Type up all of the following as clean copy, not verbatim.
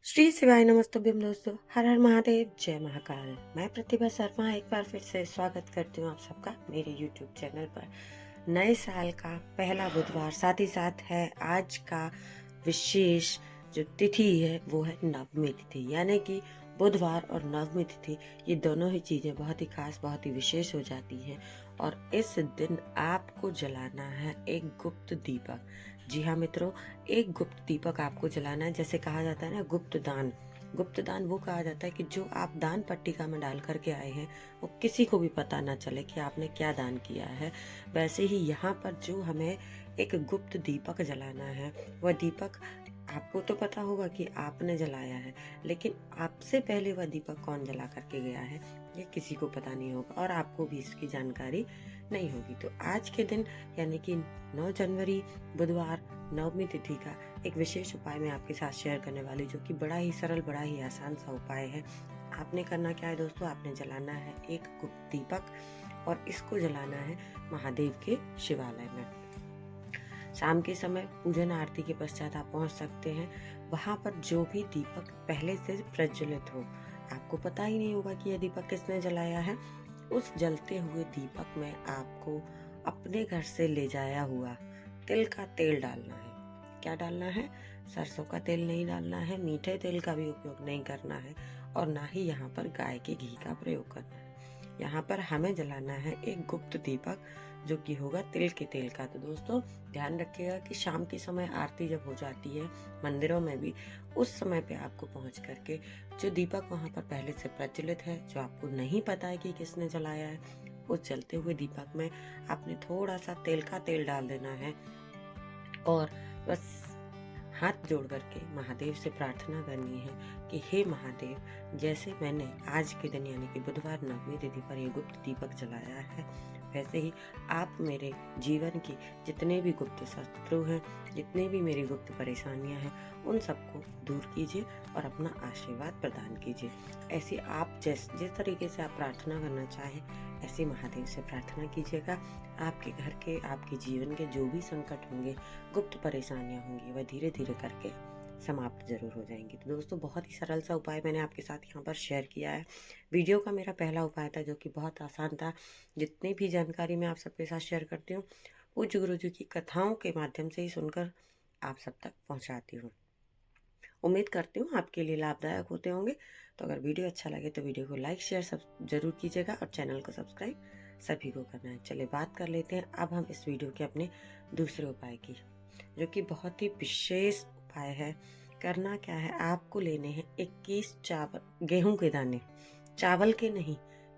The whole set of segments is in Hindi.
श्री शिवाय नमस्तुभ्यम दोस्तों। हर हर महादेव, जय महाकाल। मैं प्रतिभा शर्मा एक बार फिर से स्वागत करती हूँ आप सबका मेरे YouTube चैनल पर। नए साल का पहला बुधवार, साथ ही साथ है आज का विशेष जो तिथि है वो है नवमी तिथि, यानी कि बुधवार और नवमी तिथि ये दोनों ही चीज़ें बहुत ही खास, बहुत ही विशेष हो जाती हैं। और इस दिन आपको जलाना है एक गुप्त दीपक। जी हाँ मित्रों, एक गुप्त दीपक आपको जलाना है। जैसे कहा जाता है ना, गुप्त दान। गुप्त दान वो कहा जाता है कि जो आप दान पट्टिका में डाल करके आए हैं वो किसी को भी पता ना चले कि आपने क्या दान किया है। वैसे ही यहाँ पर जो हमें एक गुप्त दीपक जलाना है, वह दीपक आपको तो पता होगा कि आपने जलाया है, लेकिन आपसे पहले वह दीपक कौन जला करके गया है ये किसी को पता नहीं होगा और आपको भी इसकी जानकारी नहीं होगी। तो आज के दिन यानी कि 9 जनवरी बुधवार नवमी तिथि का एक विशेष उपाय मैं आपके साथ शेयर करने वाली, जो कि बड़ा ही सरल, बड़ा ही आसान सा उपाय है। आपने करना क्या है दोस्तों, आपने जलाना है एक गुप्त दीपक और इसको जलाना है महादेव के शिवालय में। शाम के समय पूजन आरती के पश्चात आप पहुंच सकते हैं। वहां पर जो भी दीपक पहले से प्रज्वलित हो, आपको पता ही नहीं होगा कि यह दीपक किसने जलाया है। उस जलते हुए दीपक में आपको अपने घर से ले जाया हुआ तिल का तेल डालना है। क्या डालना है? सरसों का तेल नहीं डालना है, मीठे तेल का भी उपयोग नहीं करना है और ना ही यहाँ पर गाय के घी का प्रयोग करना है। यहाँ पर हमें जलाना है एक गुप्त दीपक, जो कि होगा तिल के तेल का। तो दोस्तों ध्यान रखिएगा कि शाम के समय आरती जब हो जाती है मंदिरों में भी, उस समय पे आपको पहुंच करके जो दीपक वहां पर पहले से प्रज्वलित है, जो आपको नहीं पता है कि किसने जलाया है, उस जलते हुए दीपक में आपने थोड़ा सा तिल का तेल डाल देना है और बस हाथ जोड़ करके महादेव से प्रार्थना करनी है कि हे महादेव, जैसे मैंने आज के दिन यानी कि बुधवार नवमी तिथि पर ये गुप्त दीपक जलाया है, वैसे ही आप मेरे जीवन की जितने भी गुप्त शत्रु हैं, जितने भी मेरी गुप्त परेशानियां हैं, उन सबको दूर कीजिए और अपना आशीर्वाद प्रदान कीजिए। ऐसे आप जिस तरीके से आप प्रार्थना करना चाहें, ऐसे महादेव से प्रार्थना कीजिएगा। आपके घर के, आपके जीवन के जो भी संकट होंगे, गुप्त परेशानियां होंगी, वह धीरे धीरे करके समाप्त जरूर हो जाएंगी। तो दोस्तों बहुत ही सरल सा उपाय मैंने आपके साथ यहाँ पर शेयर किया है। वीडियो का मेरा पहला उपाय था जो कि बहुत आसान था। जितनी भी जानकारी मैं आप सबके साथ शेयर करती हूँ, पूज्य गुरु जी की कथाओं के माध्यम से ही सुनकर आप सब तक पहुँचाती हूँ। उम्मीद करती हूँ आपके लिए लाभदायक होते होंगे। तो अगर वीडियो अच्छा लगे तो वीडियो को लाइक शेयर सब जरूर कीजिएगा और चैनल को सब्सक्राइब सभी को करना है। चलिए बात कर लेते हैं अब हम इस वीडियो के अपने दूसरे उपाय की, जो कि बहुत ही विशेष उपाय है। करना क्या है, आपको लेने हैं 21 चावल गेहूं के दाने, चावल के नहीं,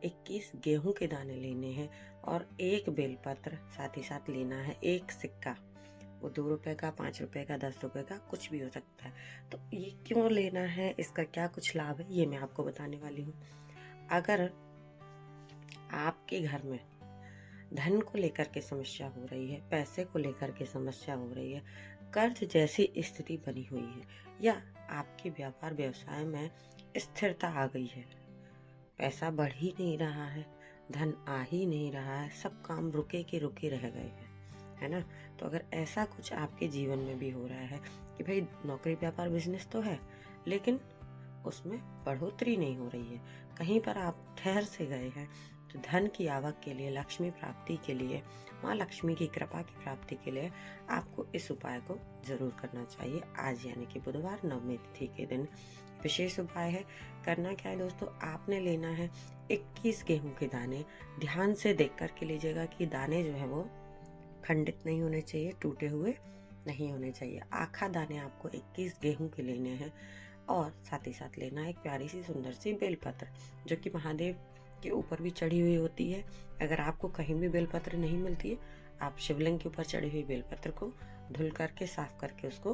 21 गेहूं के दाने लेने हैं और एक बेलपत्र, साथ ही साथ लेना है एक सिक्का। वो 2 रुपए का, 5 रुपए का, 10 रुपए का, कुछ भी हो सकता है। तो ये क्यों लेना है, इसका क्या कुछ लाभ है, ये मैं आपको बताने वाली हूँ। अगर आपके घर में धन को लेकर के समस्या हो रही है, पैसे को लेकर के समस्या हो रही है, कर्ज जैसी स्थिति बनी हुई है, या आपके व्यापार व्यवसाय में स्थिरता आ गई है, पैसा बढ़ ही नहीं रहा है, धन आ ही नहीं रहा है, सब काम रुके के रुके रह गए हैं, है ना। तो अगर ऐसा कुछ आपके जीवन में भी हो रहा है कि भाई नौकरी व्यापार बिजनेस तो है, लेकिन उसमें बढ़ोतरी नहीं हो रही है, कहीं पर आप ठहर से गए हैं, तो धन की आवक के लिए, लक्ष्मी प्राप्ति के लिए, माँ लक्ष्मी की कृपा की प्राप्ति के लिए आपको इस उपाय को जरूर करना चाहिए। आज यानी कि बुधवार नवमी तिथि के दिन विशेष उपाय है। करना क्या है दोस्तों, आपने लेना है 21 गेहूं के दाने। ध्यान से देख करके लीजिएगा कि दाने जो है वो खंडित नहीं होने चाहिए, टूटे हुए नहीं होने चाहिए। आखा दाने आपको 21 गेहूं के लेने हैं और साथ ही साथ लेना है एक प्यारी सी सुंदर सी बेलपत्र, जो कि महादेव के ऊपर भी चढ़ी हुई होती है। अगर आपको कहीं भी बेलपत्र नहीं मिलती है, आप शिवलिंग के ऊपर चढ़ी हुई बेलपत्र को धुल करके, साफ करके उसको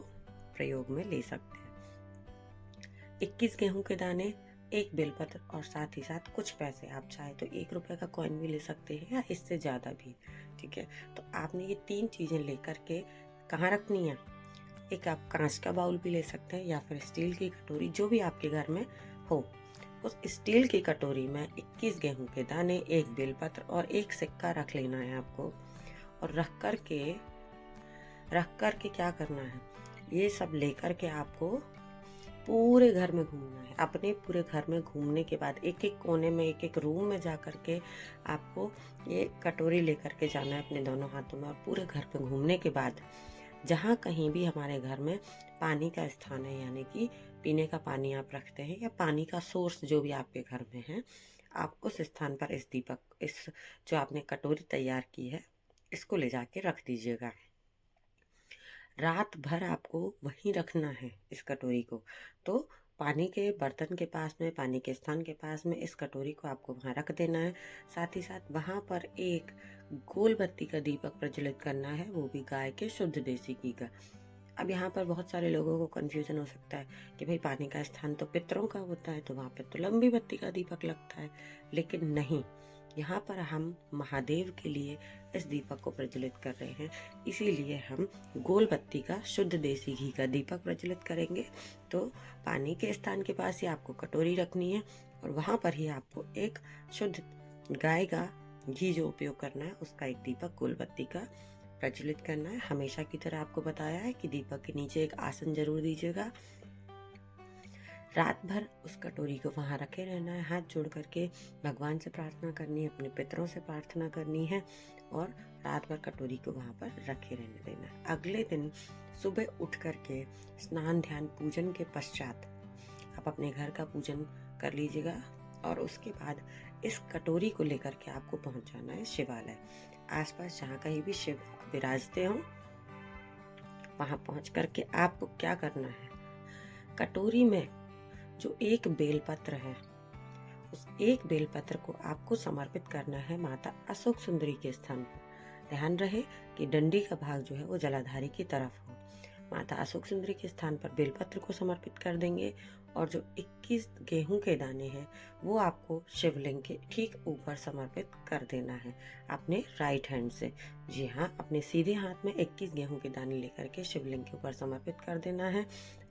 प्रयोग में ले सकते हैं। 21 गेहूं के दाने, एक बेलपत्र और साथ ही साथ कुछ पैसे, आप चाहे तो 1 रुपए का कॉइन भी ले सकते हैं या इससे ज़्यादा भी, ठीक है। तो आपने ये 3 चीज़ें लेकर के कहाँ रखनी है, एक आप कांच का बाउल भी ले सकते हैं या फिर स्टील की कटोरी, जो भी आपके घर में हो। उस स्टील की कटोरी में 21 गेहूं के दाने, एक बेलपत्र और एक सिक्का रख लेना है आपको। और रख कर के क्या करना है, ये सब लेकर के आपको पूरे घर में घूमना है। अपने पूरे घर में घूमने के बाद एक एक कोने में, एक एक रूम में जा कर के आपको ये कटोरी लेकर के जाना है अपने दोनों हाथों में। और पूरे घर में घूमने के बाद जहाँ कहीं भी हमारे घर में पानी का स्थान है, यानी कि पीने का पानी आप रखते हैं या पानी का सोर्स जो भी आपके घर में है, आप उस स्थान पर इस जो आपने कटोरी तैयार की है, इसको ले जाके रख दीजिएगा। रात भर आपको वहीं रखना है इस कटोरी को। तो पानी के बर्तन के पास में, पानी के स्थान के पास में इस कटोरी को आपको वहाँ रख देना है। साथ ही साथ वहाँ पर एक गोल बत्ती का दीपक प्रज्वलित करना है, वो भी गाय के शुद्ध देसी घी का। अब यहाँ पर बहुत सारे लोगों को कन्फ्यूजन हो सकता है कि भाई पानी का स्थान तो पितरों का होता है, तो वहाँ पर तो लंबी बत्ती का दीपक लगता है। लेकिन नहीं, यहाँ पर हम महादेव के लिए इस दीपक को प्रज्वलित कर रहे हैं, इसीलिए हम गोल बत्ती का शुद्ध देसी घी का दीपक प्रज्वलित करेंगे। तो पानी के स्थान के पास ही आपको कटोरी रखनी है और वहाँ पर ही आपको एक शुद्ध गाय का घी जो उपयोग करना है, उसका एक दीपक गोल बत्ती का प्रज्वलित करना है। हमेशा की तरह आपको बताया है कि दीपक के नीचे एक आसन जरूर दीजिएगा। रात भर उस कटोरी को वहाँ रखे रहना है, हाथ जोड़ करके भगवान से प्रार्थना करनी है, अपने पितरों से प्रार्थना करनी है और रात भर कटोरी को वहाँ पर रखे रहने देना है। अगले दिन सुबह उठ करके स्नान ध्यान पूजन के पश्चात आप अपने घर का पूजन कर लीजिएगा और उसके बाद इस कटोरी को लेकर के आपको पहुँच जाना है शिवालय। आसपास जहाँ कहीं भी शिव विराजते हों, वहाँ पहुँच करके आपको क्या करना है, कटोरी में जो एक बेलपत्र है, उस एक बेलपत्र को आपको समर्पित करना है माता अशोक सुंदरी के स्थान पर। ध्यान रहे कि डंडी का भाग जो है वो जलाधारी की तरफ हो। माता अशोक सुंदरी के स्थान पर बेलपत्र को समर्पित कर देंगे और जो 21 गेहूं के दाने हैं वो आपको शिवलिंग के ठीक ऊपर समर्पित कर देना है अपने राइट हैंड से। जी हाँ, अपने सीधे हाथ में 21 गेहूं के दाने लेकर के शिवलिंग के ऊपर समर्पित कर देना है।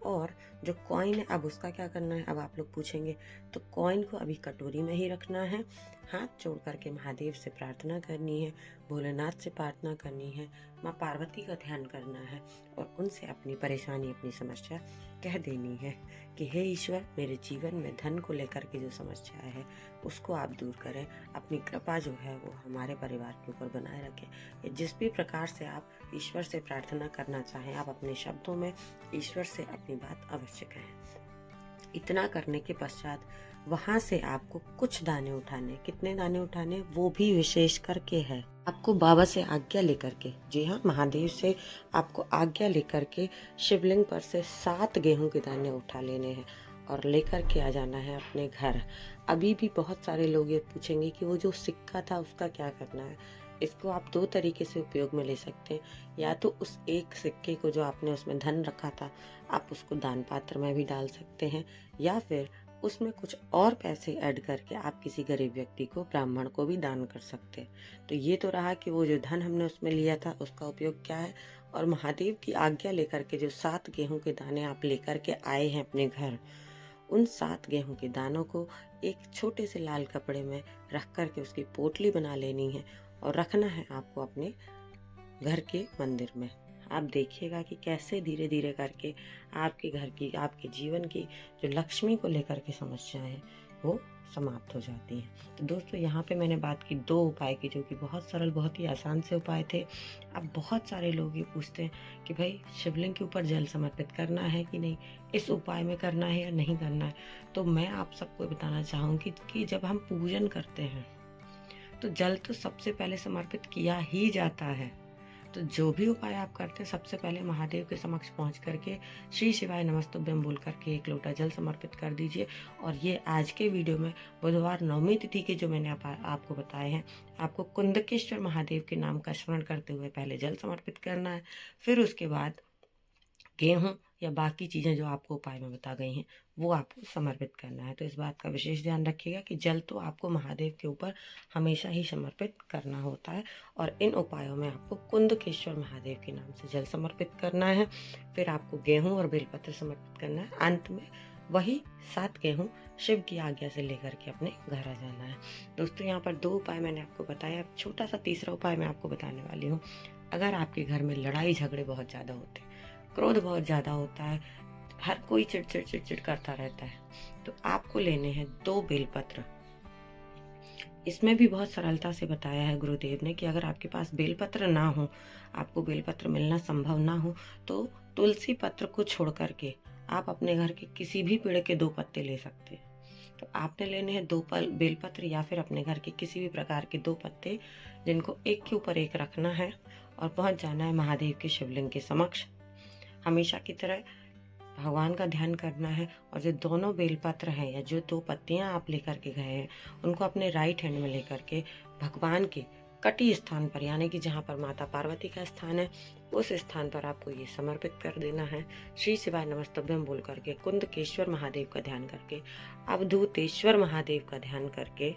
और जो कॉइन है, अब उसका क्या करना है, अब आप लोग पूछेंगे, तो कॉइन को अभी कटोरी में ही रखना है। हाथ जोड़ करके महादेव से प्रार्थना करनी है, भोलेनाथ से प्रार्थना करनी है, माँ पार्वती का ध्यान करना है और उनसे अपनी परेशानी, अपनी समस्या कह देनी है कि हे ईश्वर, मेरे जीवन में धन को लेकर के जो समस्या है उसको आप दूर करें, अपनी कृपा जो है वो हमारे परिवार के ऊपर बनाए रखें। जिस भी प्रकार से आप ईश्वर से प्रार्थना करना चाहें, आप अपने शब्दों में ईश्वर से अपनी बात अवश्य कहें। इतना करने के पश्चात वहां से आपको कुछ दाने उठाने, कितने दाने उठाने वो भी विशेष करके है आपको बाबा से आज्ञा लेकर के, जी हाँ, महादेव से आपको आज्ञा लेकर के शिवलिंग पर से 7 गेहूं के दाने उठा लेने हैं और लेकर के आ जाना है अपने घर। अभी भी बहुत सारे लोग ये पूछेंगे कि वो जो सिक्का था उसका क्या करना है। इसको आप 2 तरीके से उपयोग में ले सकते हैं। या तो उस एक सिक्के को जो आपने उसमें धन रखा था, आप उसको दान पात्र में भी डाल सकते हैं, या फिर उसमें कुछ और पैसे ऐड करके आप किसी गरीब व्यक्ति को, ब्राह्मण को भी दान कर सकते हैं। तो ये तो रहा कि वो जो धन हमने उसमें लिया था उसका उपयोग क्या है। और महादेव की आज्ञा लेकर के जो 7 गेहूं के दाने आप लेकर के आए हैं अपने घर, उन 7 गेहूं के दानों को एक छोटे से लाल कपड़े में रख करके उसकी पोटली बना लेनी है और रखना है आपको अपने घर के मंदिर में। आप देखिएगा कि कैसे धीरे धीरे करके आपके घर की, आपके जीवन की जो लक्ष्मी को लेकर के समस्याएं हैं वो समाप्त हो जाती हैं। तो दोस्तों, यहाँ पे मैंने बात की 2 उपाय की, जो कि बहुत सरल, बहुत ही आसान से उपाय थे। अब बहुत सारे लोग ये पूछते हैं कि भाई शिवलिंग के ऊपर जल समर्पित करना है कि नहीं, इस उपाय में करना है या नहीं करना है। तो मैं आप सबको बताना चाहूँगी कि जब हम पूजन करते हैं तो जल तो सबसे पहले समर्पित किया ही जाता है। तो जो भी उपाय आप करते हैं, सबसे पहले महादेव के समक्ष पहुंच करके श्री शिवाय नमस्तुभ्यम बोल करके 1 लोटा जल समर्पित कर दीजिए। और ये आज के वीडियो में बुधवार 9वीं तिथि के जो मैंने आपको बताए हैं, आपको कुंदकेश्वर महादेव के नाम का स्मरण करते हुए पहले जल समर्पित करना है। फिर उसके बाद गेहूं या बाकी चीज़ें जो आपको उपाय में बता गई हैं वो आपको समर्पित करना है। तो इस बात का विशेष ध्यान रखिएगा कि जल तो आपको महादेव के ऊपर हमेशा ही समर्पित करना होता है। और इन उपायों में आपको कुंदकेश्वर महादेव के नाम से जल समर्पित करना है। फिर आपको गेहूं और बेलपत्र समर्पित करना है। अंत में वही 7 गेहूं शिव की आज्ञा से लेकर के अपने घर आ जाना है। दोस्तों, यहाँ पर 2 उपाय मैंने आपको बताया। छोटा सा तीसरा उपाय मैं आपको बताने वाली हूँ। अगर आपके घर में लड़ाई झगड़े बहुत ज़्यादा होते हैं, क्रोध बहुत ज़्यादा होता है, हर कोई चिड़चिड़ चिड़चिड़ करता रहता है। तो आपको लेने हैं 2 बेलपत्र। इसमें भी बहुत सरलता से बताया है गुरुदेव ने कि अगर आपके पास बेलपत्र ना हो, आपको बेलपत्र मिलना संभव ना हो, तो तुलसी पत्र को छोड़ कर के आप अपने घर के किसी भी पेड़ के 2 पत्ते ले सकते हैं। तो आपने लेने हैं 2 पल बेलपत्र या फिर अपने घर के किसी भी प्रकार के 2 पत्ते, जिनको एक के ऊपर एक रखना है और पहुंच जाना है महादेव के शिवलिंग के समक्ष। हमेशा की तरह भगवान का ध्यान करना है और जो दोनों बेलपत्र हैं या जो 2 पत्तियां आप लेकर के गए हैं, उनको अपने राइट हैंड में लेकर के भगवान के कटी स्थान पर, यानी कि जहाँ पर माता पार्वती का स्थान है, उस स्थान पर आपको ये समर्पित कर देना है। श्री शिवाय नमस्तुभ्यम बोल करके, कुंदकेश्वर महादेव का ध्यान करके, अवधूतेश्वर महादेव का ध्यान करके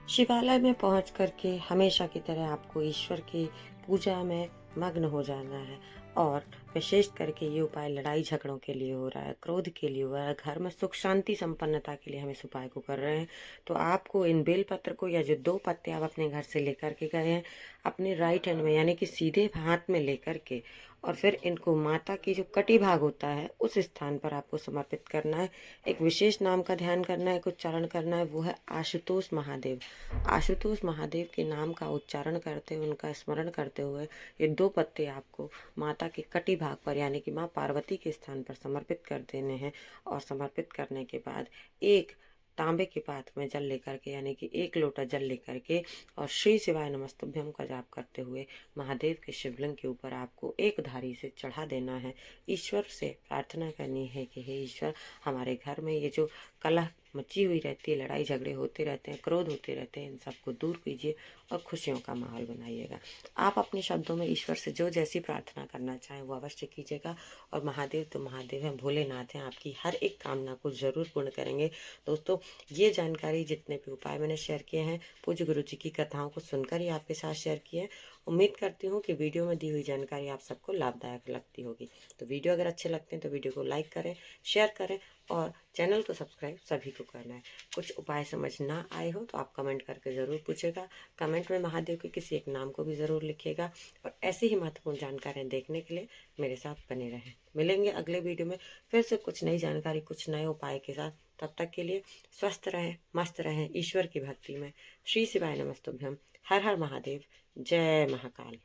शिवालय में पहुंच करके हमेशा की तरह आपको ईश्वर की पूजा में मग्न हो जाना है। और विशेष करके ये उपाय लड़ाई झगड़ों के लिए हो रहा है, क्रोध के लिए हो रहा है, घर में सुख शांति संपन्नता के लिए हम इस उपाय को कर रहे हैं। तो आपको इन बेलपत्र को या जो 2 पत्ते आप अपने घर से लेकर के गए हैं, अपने राइट हैंड में यानी कि सीधे हाथ में लेकर के और फिर इनको माता की जो कटी भाग होता है उस स्थान पर आपको समर्पित करना है। एक विशेष नाम का ध्यान करना है, एक उच्चारण करना है, वो है आशुतोष महादेव। आशुतोष महादेव के नाम का उच्चारण करते हुए, उनका स्मरण करते हुए ये 2 पत्ते आपको माता के कटी भाग पर यानी कि माँ पार्वती के स्थान पर समर्पित कर देने हैं। और समर्पित करने के बाद एक तांबे के पात्र में जल लेकर के यानी कि 1 लोटा जल लेकर के और श्री शिवाय नमस्तुभ्यम का जाप करते हुए महादेव के शिवलिंग के ऊपर आपको एक धारी से चढ़ा देना है। ईश्वर से प्रार्थना करनी है कि हे ईश्वर, हमारे घर में ये जो कलह मची हुई रहती है, लड़ाई झगड़े होते रहते हैं, क्रोध होते रहते हैं, इन सबको दूर कीजिए और खुशियों का माहौल बनाइएगा। आप अपने शब्दों में ईश्वर से जो जैसी प्रार्थना करना चाहें वो अवश्य कीजिएगा। और महादेव तो महादेव हैं, भोलेनाथ हैं, आपकी हर एक कामना को जरूर पूर्ण करेंगे। दोस्तों, ये जानकारी, जितने भी उपाय मैंने शेयर किए हैं, पूज्य गुरु जी की कथाओं को सुनकर ही आपके साथ शेयर किए हैं। उम्मीद करती हूँ कि वीडियो में दी हुई जानकारी आप सबको लाभदायक लगती होगी। तो वीडियो अगर अच्छे लगते हैं तो वीडियो को लाइक करें, शेयर करें और चैनल को सब्सक्राइब सभी को करना है। कुछ उपाय समझ ना आए हो तो आप कमेंट करके ज़रूर पूछेगा। कमेंट में महादेव के किसी एक नाम को भी ज़रूर लिखिएगा। और ऐसी ही महत्वपूर्ण जानकारियाँ देखने के लिए मेरे साथ बने रहें। मिलेंगे अगले वीडियो में फिर से कुछ नई जानकारी, कुछ नए उपाय के साथ। तब तक के लिए स्वस्थ रहें, मस्त रहें ईश्वर की भक्ति में। श्री शिवाय नमस्तुभ्यम। हर हर महादेव। जय महाकाल।